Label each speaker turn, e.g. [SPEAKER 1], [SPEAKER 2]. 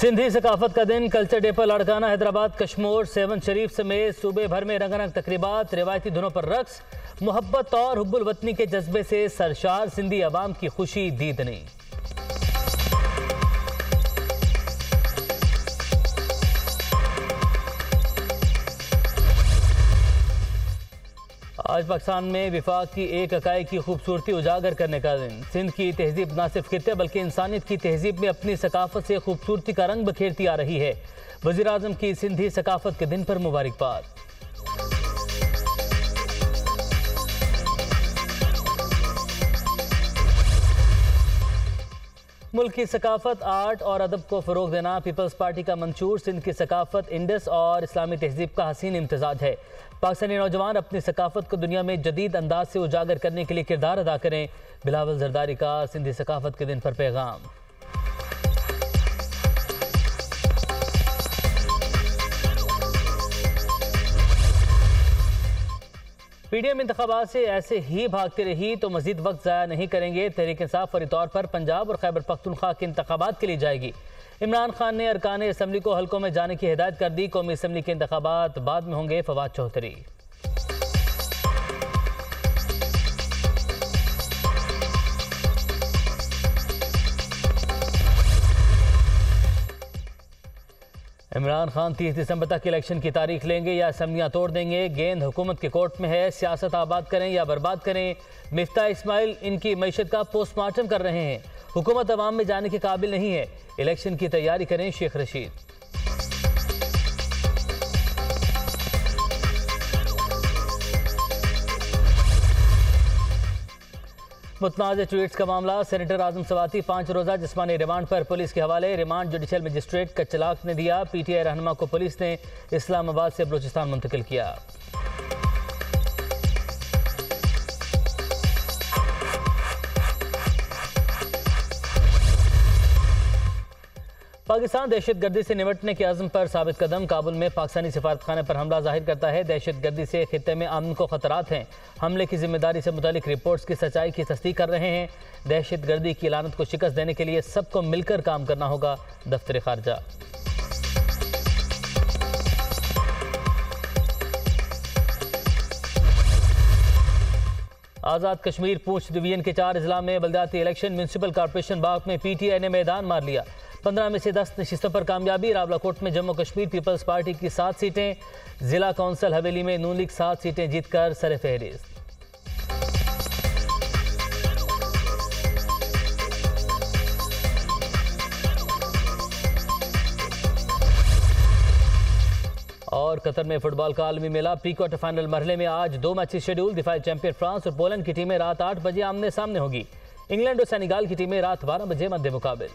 [SPEAKER 1] सिंधी सकाफत का दिन culture day पर लाड़काना हैदराबाद कश्मीर सेवन शरीफ समेत सूबे भर में रंगारंग तकरीबात, रिवायती धुनों पर रक्स, मोहब्बत और हुब्बुल वतनी के जज्बे से सरशार सिंधी अवाम की खुशी दीदनी। आज पाकिस्तान में विफाक की एक इकाई की खूबसूरती उजागर करने का दिन। सिंध की तहजीब न सिर्फ खित्ते बल्कि इंसानियत की तहजीब में अपनी सकाफत से खूबसूरती का रंग बखेरती आ रही है। वज़ीर आज़म की सिंधी सकाफत के दिन पर मुबारकबाद। मुल्क की सकाफत, आर्ट और अदब को फ़रोग देना पीपल्स पार्टी का मंशूर। सिंध की सकाफत, इंडस और इस्लामी तहजीब का हसीन इम्तिजाज है। पाकिस्तानी नौजवान अपनी सकाफत को दुनिया में जदीद अंदाज से उजागर करने के लिए किरदार अदा करें। बिलावल जरदारी का सिंधी सकाफत के दिन पर पैगाम। पीडीएम इंतखाबात से ऐसे ही भागती रही तो मजीद वक्त ज़ाया नहीं करेंगे। तहरीक इंसाफ फौरी तौर पर पंजाब और खैबर पख्तूनख्वा के इंतखाबात के लिए जाएगी। इमरान खान ने अरकान असम्बली को हल्कों में जाने की हिदायत कर दी। कौमी असम्बली के इंतखाबात बाद में होंगे। फवाद चौधरी। इमरान खान 30 दिसंबर तक इलेक्शन की तारीख लेंगे या असम्बलियाँ तोड़ देंगे। गेंद हुकूमत के कोर्ट में है। सियासत आबाद करें या बर्बाद करें। मिफ्ता इस्माइल इनकी मईशत का पोस्टमार्टम कर रहे हैं। हुकूमत अवाम में जाने के काबिल नहीं है। इलेक्शन की तैयारी करें शेख रशीद। मुतनाज़ ट्वीट्स का मामला, सेनेटर आजम सवाती 5 रोज़ा जिस्मानी रिमांड पर पुलिस के हवाले। रिमांड जुडिशल मजिस्ट्रेट कच्चलाक ने दिया। पीटीआई रहनुमा को पुलिस ने इस्लामाबाद से बलूचिस्तान मुंतकिल किया। पाकिस्तान दहशतगर्दी से निपटने के अज़्म पर साबित कदम। काबुल में पाकिस्तानी सिफारतखाने पर हमला जाहिर करता है। दहशतगर्दी से खित्ते में अमन को खतरात हैं। हमले की जिम्मेदारी से मुतालिक रिपोर्ट्स की सच्चाई की तस्दीक कर रहे हैं। दहशतगर्दी की लानत को शिकस्त देने के लिए सबको मिलकर काम करना होगा। दफ्तर खारजा। आज़ाद कश्मीर पूंछ डिवीजन के 4 अजला में बल्दियाती इलेक्शन। म्यूनसिपल कॉर्पोरेशन बाग में पीटीआई ने मैदान मार लिया। 15 में से 10 नशिस्तों पर कामयाबी। रावलाकोट में जम्मू कश्मीर पीपल्स पार्टी की 7 सीटें। जिला कौंसिल हवेली में नून लीग 7 सीटें जीतकर सर फहरिस्त। और कतर में फुटबॉल का आलमी मेला। प्री क्वार्टर फाइनल मरहले में आज 2 मैचेस शेड्यूल। दिफाई चैंपियन फ्रांस और पोलैंड की टीमें रात 8 बजे आमने सामने होगी। इंग्लैंड और सेनेगाल की टीमें रात 12 बजे मध्य मुकाबिल।